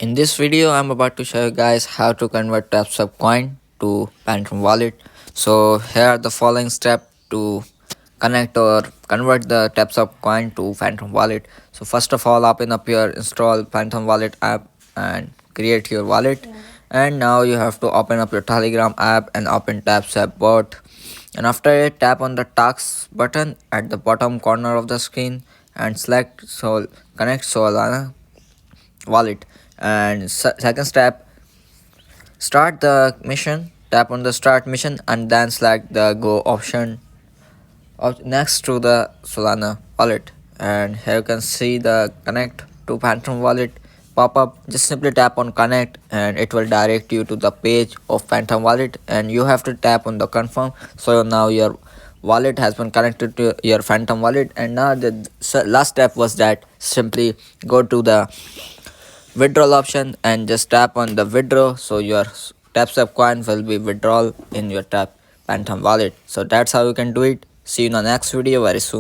In this video, I'm about to show you guys how to convert Tapswap coin to Phantom wallet. So here are the following steps to connect or convert the Tapswap coin to Phantom wallet. So first of all, open up your install Phantom wallet app and create your wallet. And now you have to open up your Telegram app and open Tapswap bot. And after it, tap on the task button at the bottom corner of the screen and select connect Solana wallet. And second step, start the mission. Tap on the start mission and then select the go option next to the Solana wallet. And here you can see the connect to Phantom wallet pop up. Just simply tap on connect and it will direct you to the page of Phantom wallet, and you have to tap on the confirm. So now your wallet has been connected to your Phantom wallet. And now the last step was that simply go to the withdrawal option and just tap on the withdraw, so your Tapswap coin will be withdrawal in your Phantom wallet. So that's how you can do it. See you in the next video very soon.